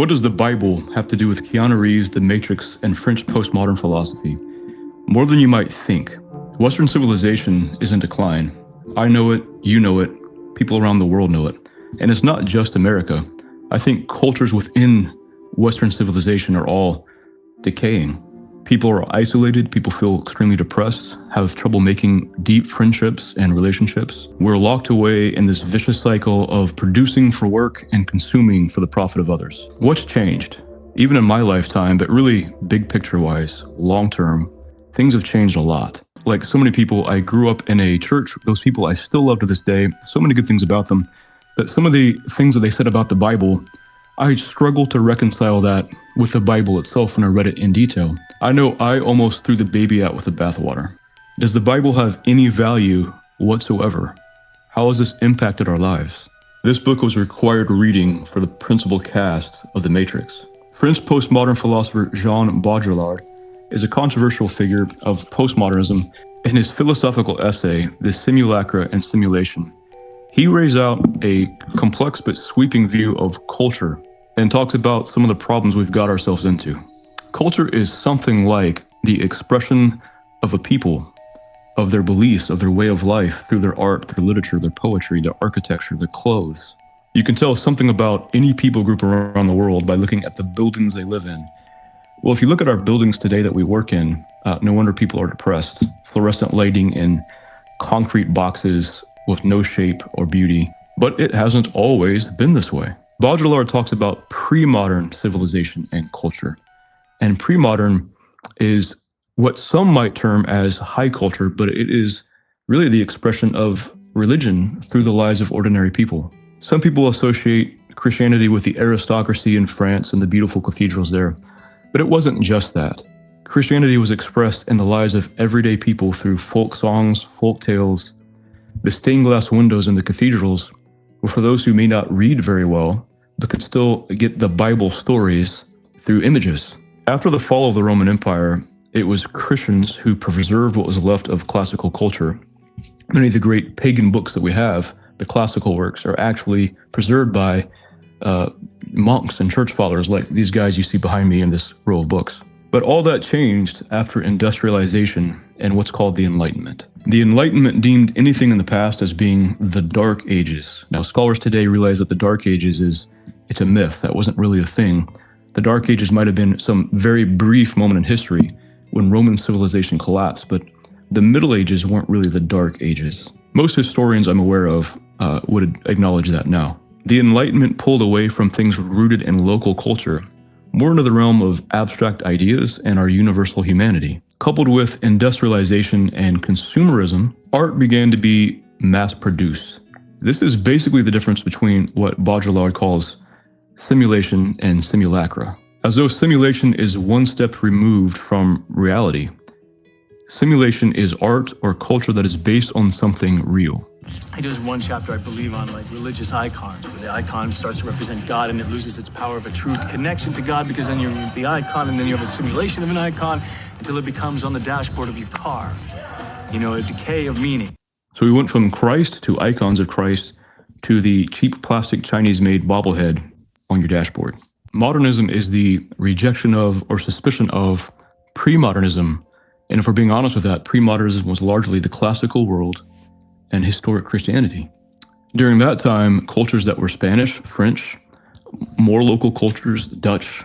What does the Bible have to do with Keanu Reeves, the Matrix, and French postmodern philosophy? More than you might think. Western civilization is in decline. I know it, you know it, people around the world know it. And it's not just America. I think cultures within Western civilization are all decaying. People are isolated, people feel extremely depressed, have trouble making deep friendships and relationships. We're locked away in this vicious cycle of producing for work and consuming for the profit of others. What's changed? Even in my lifetime, but really big picture-wise, long-term, things have changed a lot. Like so many people, I grew up in a church. Those people I still love to this day. So many good things about them. But some of the things that they said about the Bible, I struggle to reconcile that with the Bible itself when I read it in detail. I know I almost threw the baby out with the bathwater. Does the Bible have any value whatsoever? How has this impacted our lives? This book was required reading for the principal cast of The Matrix. French postmodern philosopher Jean Baudrillard is a controversial figure of postmodernism. In his philosophical essay, The Simulacra and Simulation, he lays out a complex but sweeping view of culture and talks about some of the problems we've got ourselves into. Culture is something like the expression of a people, of their beliefs, of their way of life through their art, their literature, their poetry, their architecture, their clothes. You can tell something about any people group around the world by looking at the buildings they live in. Well, if you look at our buildings today that we work in, no wonder people are depressed. Fluorescent lighting in concrete boxes with no shape or beauty. But it hasn't always been this way. Baudrillard talks about pre-modern civilization and culture. And pre-modern is what some might term as high culture, but it is really the expression of religion through the lives of ordinary people. Some people associate Christianity with the aristocracy in France and the beautiful cathedrals there. But it wasn't just that. Christianity was expressed in the lives of everyday people through folk songs, folk tales. The stained glass windows in the cathedrals were for those who may not read very well, but could still get the Bible stories through images. After the fall of the Roman Empire, it was Christians who preserved what was left of classical culture. Many of the great pagan books that we have, the classical works, are actually preserved by monks and church fathers like these guys you see behind me in this row of books. But all that changed after industrialization and what's called the Enlightenment. The Enlightenment deemed anything in the past as being the Dark Ages. Now, scholars today realize that the Dark Ages it's a myth. That wasn't really a thing. The Dark Ages might have been some very brief moment in history when Roman civilization collapsed, but the Middle Ages weren't really the Dark Ages. Most historians I'm aware of would acknowledge that now. The Enlightenment pulled away from things rooted in local culture, more into the realm of abstract ideas and our universal humanity. Coupled with industrialization and consumerism, art began to be mass-produced. This is basically the difference between what Baudrillard calls simulation and simulacra. As though simulation is one step removed from reality, simulation is art or culture that is based on something real. He does one chapter, I believe, on like religious icons, where the icon starts to represent God and it loses its power of a true connection to God, because then you're with the icon and then you have a simulation of an icon until it becomes on the dashboard of your car. You know, a decay of meaning. So we went from Christ to icons of Christ to the cheap plastic Chinese-made bobblehead on your dashboard. Modernism is the rejection of or suspicion of pre-modernism. And if we're being honest with that, pre-modernism was largely the classical world and historic Christianity. During that time, cultures that were Spanish, French, more local cultures, Dutch,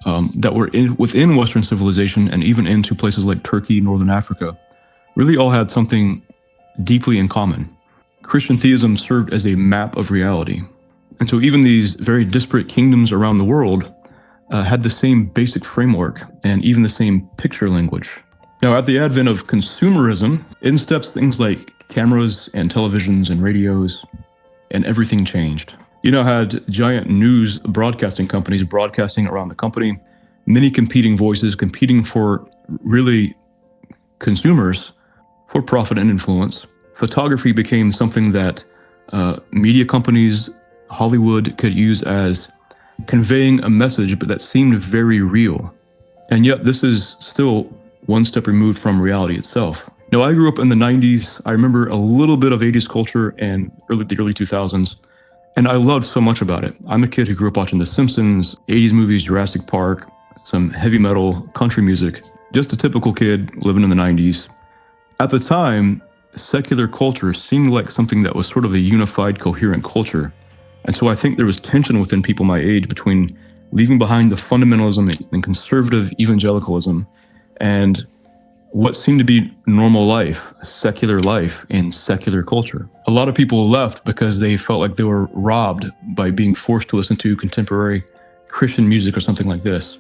that were within Western civilization and even into places like Turkey, Northern Africa, really all had something deeply in common. Christian theism served as a map of reality. And so even these very disparate kingdoms around the world had the same basic framework and even the same picture language. Now, at the advent of consumerism, in steps things like cameras and televisions and radios, and everything changed. You now had giant news broadcasting companies broadcasting around the company, many competing voices competing for really consumers for profit and influence. Photography became something that media companies, Hollywood could use as conveying a message, but that seemed very real. And yet this is still one step removed from reality itself. Now, I grew up in the 90s. I remember a little bit of 80s culture and the early 2000s. And I loved so much about it. I'm a kid who grew up watching The Simpsons, 80s movies, Jurassic Park, some heavy metal, country music, just a typical kid living in the 90s. At the time, secular culture seemed like something that was sort of a unified, coherent culture. And so I think there was tension within people my age between leaving behind the fundamentalism and conservative evangelicalism and what seemed to be normal life, secular life in secular culture. A lot of people left because they felt like they were robbed by being forced to listen to contemporary Christian music or something like this.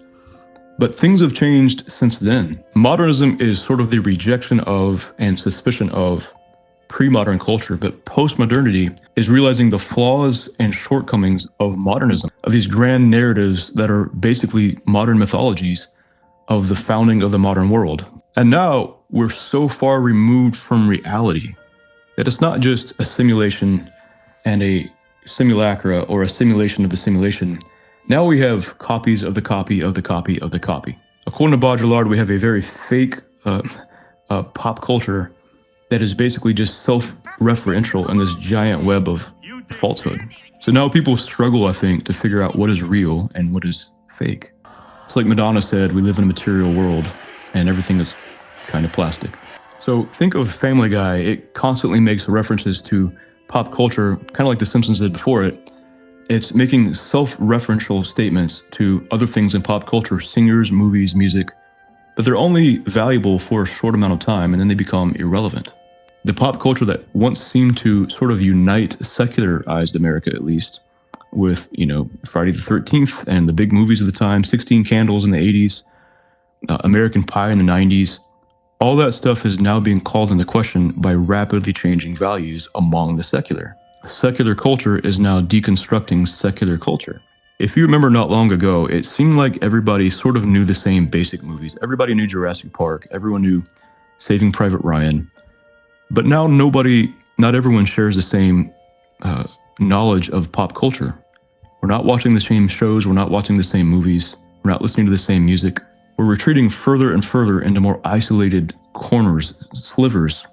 But things have changed since then. Modernism is sort of the rejection of and suspicion of pre-modern culture, but post-modernity is realizing the flaws and shortcomings of modernism, of these grand narratives that are basically modern mythologies of the founding of the modern world. And now we're so far removed from reality that it's not just a simulation and a simulacra or a simulation of the simulation. Now we have copies of the copy of the copy of the copy. According to Baudrillard, we have a very fake pop culture that is basically just self-referential in this giant web of falsehood. So now people struggle, I think, to figure out what is real and what is fake. It's like Madonna said, we live in a material world and everything is kind of plastic. So think of Family Guy. It constantly makes references to pop culture, kind of like The Simpsons did before it. It's making self-referential statements to other things in pop culture, singers, movies, music, but they're only valuable for a short amount of time and then they become irrelevant. The pop culture that once seemed to sort of unite secularized America, at least, with, Friday the 13th and the big movies of the time, 16 Candles in the 80s, American Pie in the 90s, all that stuff is now being called into question by rapidly changing values among the secular. Secular culture is now deconstructing secular culture. If you remember not long ago, it seemed like everybody sort of knew the same basic movies. Everybody knew Jurassic Park. Everyone knew Saving Private Ryan. But now not everyone shares the same knowledge of pop culture. We're not watching the same shows. We're not watching the same movies. We're not listening to the same music. We're retreating further and further into more isolated corners, slivers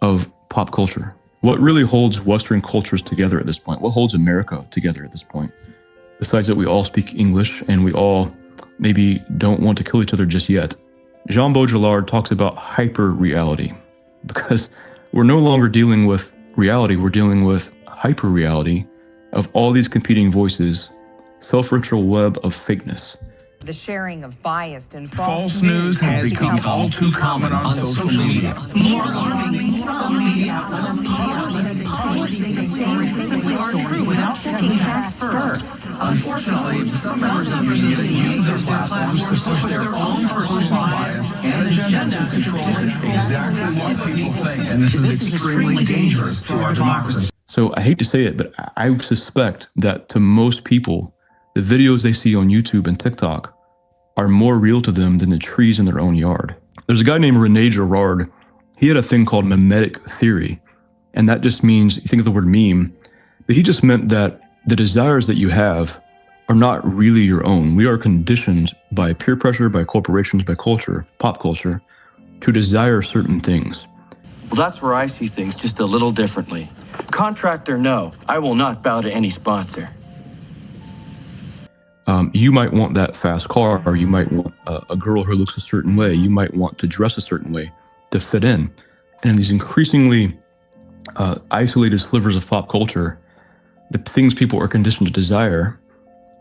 of pop culture. What really holds Western cultures together at this point? What holds America together at this point? Besides that we all speak English and we all maybe don't want to kill each other just yet. Jean Baudrillard talks about hyperreality because we're no longer dealing with reality, we're dealing with hyperreality of all these competing voices, self-referential web of fakeness. The sharing of biased and false news has become all too common on social media. More alarmingly, some media outlets publish these things are true without checking facts first. Unfortunately, some members of the media use their platforms to push their own personal bias and agenda to control exactly what people think. And this is extremely dangerous to our democracy. So I hate to say it, but I suspect that to most people, the videos they see on YouTube and TikTok are more real to them than the trees in their own yard. There's a guy named Rene Girard. He had a thing called mimetic theory. And that just means, you think of the word meme, but he just meant that the desires that you have are not really your own. We are conditioned by peer pressure, by corporations, by culture, pop culture, to desire certain things. Well, that's where I see things just a little differently. Contractor, no. I will not bow to any sponsor. You might want that fast car, or you might want a girl who looks a certain way. You might want to dress a certain way to fit in. And in these increasingly isolated slivers of pop culture, the things people are conditioned to desire,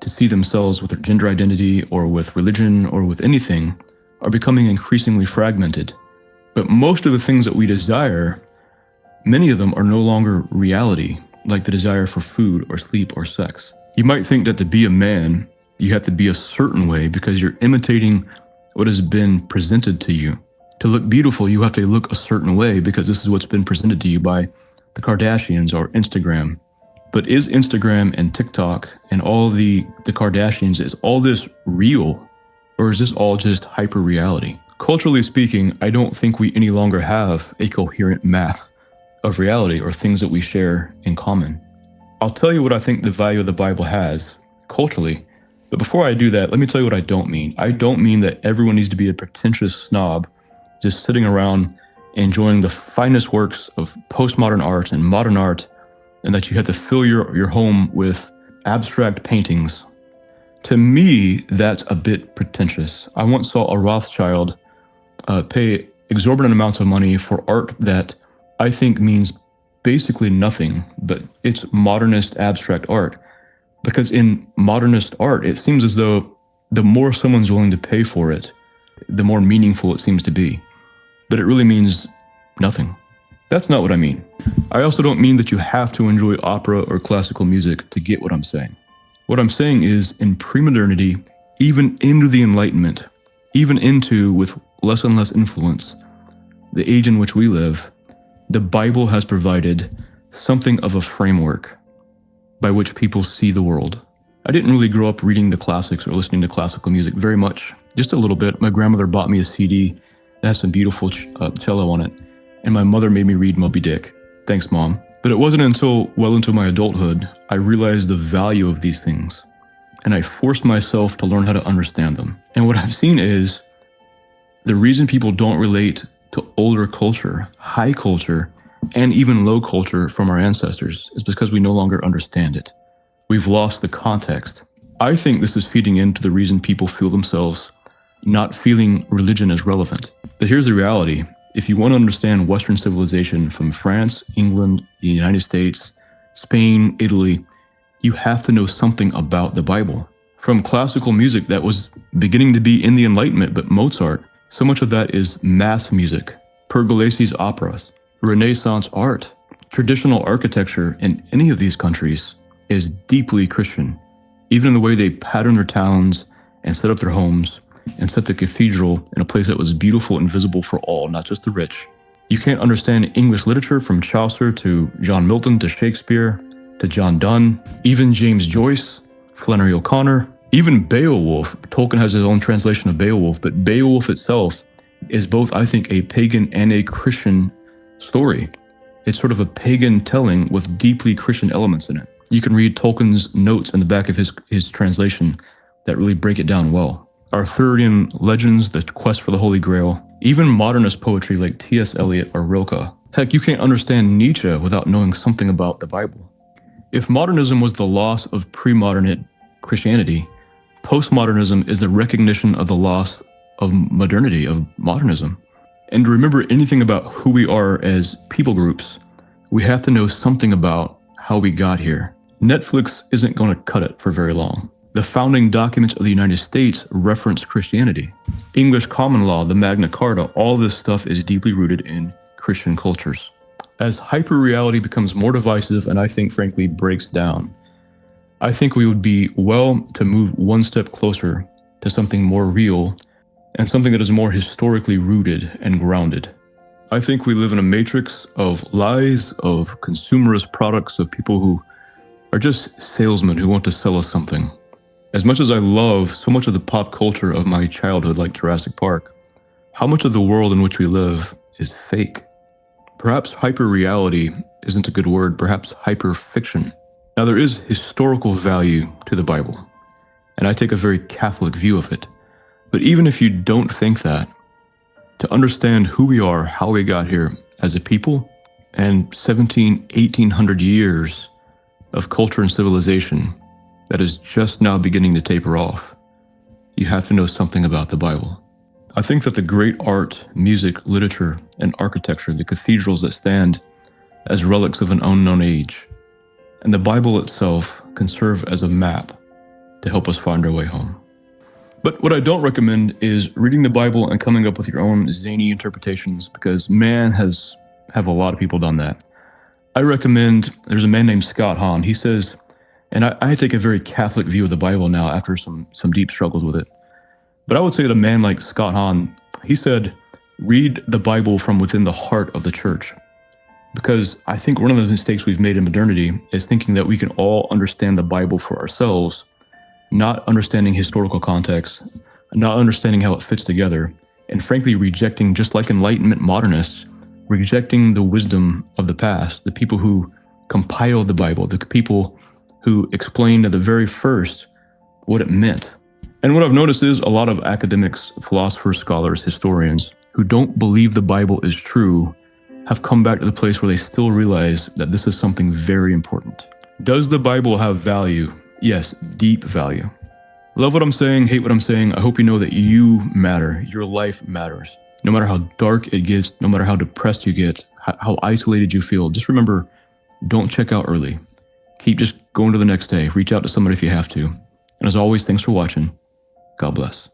to see themselves with their gender identity or with religion or with anything, are becoming increasingly fragmented. But most of the things that we desire, many of them are no longer reality, like the desire for food or sleep or sex. You might think that to be a man, you have to be a certain way because you're imitating what has been presented to you. To look beautiful, you have to look a certain way because this is what's been presented to you by the Kardashians or Instagram. But is Instagram and TikTok and all the Kardashians, is all this real? Or is this all just hyper reality? Culturally speaking, I don't think we any longer have a coherent map of reality or things that we share in common. I'll tell you what I think the value of the Bible has culturally. But before I do that, let me tell you what I don't mean. I don't mean that everyone needs to be a pretentious snob just sitting around enjoying the finest works of postmodern art and modern art and that you had to fill your home with abstract paintings. To me, that's a bit pretentious. I once saw a Rothschild pay exorbitant amounts of money for art that I think means basically nothing, but it's modernist abstract art. Because in modernist art, it seems as though the more someone's willing to pay for it, the more meaningful it seems to be. But it really means nothing. That's not what I mean. I also don't mean that you have to enjoy opera or classical music to get what I'm saying. What I'm saying is, in pre-modernity, even into the Enlightenment, even into, with less and less influence, the age in which we live, the Bible has provided something of a framework by which people see the world. I didn't really grow up reading the classics or listening to classical music very much, just a little bit. My grandmother bought me a CD that has some beautiful cello on it, and my mother made me read Moby Dick. Thanks, Mom. But it wasn't until well into my adulthood I realized the value of these things, and I forced myself to learn how to understand them. And what I've seen is the reason people don't relate to older culture, high culture, and even low culture from our ancestors is because we no longer understand it. We've lost the context. I think this is feeding into the reason people feel themselves not feeling religion as relevant. But here's the reality. If you want to understand Western civilization from France, England, the United States, Spain, Italy, you have to know something about the Bible. From classical music that was beginning to be in the Enlightenment, but Mozart, so much of that is mass music, Pergolesi's operas, Renaissance art. Traditional architecture in any of these countries is deeply Christian, even in the way they pattern their towns and set up their homes and set the cathedral in a place that was beautiful and visible for all, not just the rich. You can't understand English literature from Chaucer to John Milton to Shakespeare to John Donne, even James Joyce, Flannery O'Connor, even Beowulf. Tolkien has his own translation of Beowulf, but Beowulf itself is both, I think, a pagan and a Christian story. It's sort of a pagan telling with deeply Christian elements in it. You can read Tolkien's notes in the back of his translation that really break it down well. Arthurian legends, the quest for the Holy Grail, even modernist poetry like T.S. Eliot or Rilke. Heck, you can't understand Nietzsche without knowing something about the Bible. If modernism was the loss of pre-modern Christianity, postmodernism is the recognition of the loss of modernity, of modernism. And to remember anything about who we are as people groups, we have to know something about how we got here. Netflix isn't going to cut it for very long. The founding documents of the United States reference Christianity. English common law, the Magna Carta, all this stuff is deeply rooted in Christian cultures. As hyperreality becomes more divisive and I think frankly breaks down, I think we would be well to move one step closer to something more real and something that is more historically rooted and grounded. I think we live in a matrix of lies, of consumerist products, of people who are just salesmen who want to sell us something. As much as I love so much of the pop culture of my childhood, like Jurassic Park, how much of the world in which we live is fake? Perhaps hyperreality isn't a good word, perhaps hyperfiction. Now, there is historical value to the Bible, and I take a very Catholic view of it. But even if you don't think that, to understand who we are, how we got here as a people, and 1800 years of culture and civilization that is just now beginning to taper off, you have to know something about the Bible. I think that the great art, music, literature, and architecture, the cathedrals that stand as relics of an unknown age, and the Bible itself can serve as a map to help us find our way home. But what I don't recommend is reading the Bible and coming up with your own zany interpretations, because man, have a lot of people done that. I recommend, there's a man named Scott Hahn. He says, and I take a very Catholic view of the Bible now after some deep struggles with it. But I would say that a man like Scott Hahn, he said, read the Bible from within the heart of the church. Because I think one of the mistakes we've made in modernity is thinking that we can all understand the Bible for ourselves, not understanding historical context, not understanding how it fits together, and frankly rejecting, just like Enlightenment modernists, rejecting the wisdom of the past, the people who compiled the Bible, the people who explained at the very first what it meant. And what I've noticed is a lot of academics, philosophers, scholars, historians who don't believe the Bible is true have come back to the place where they still realize that this is something very important. Does the Bible have value? Yes, deep value. Love what I'm saying, hate what I'm saying. I hope you know that you matter. Your life matters. No matter how dark it gets, no matter how depressed you get, how isolated you feel, just remember, don't check out early. Keep just going to the next day. Reach out to somebody if you have to. And as always, thanks for watching. God bless.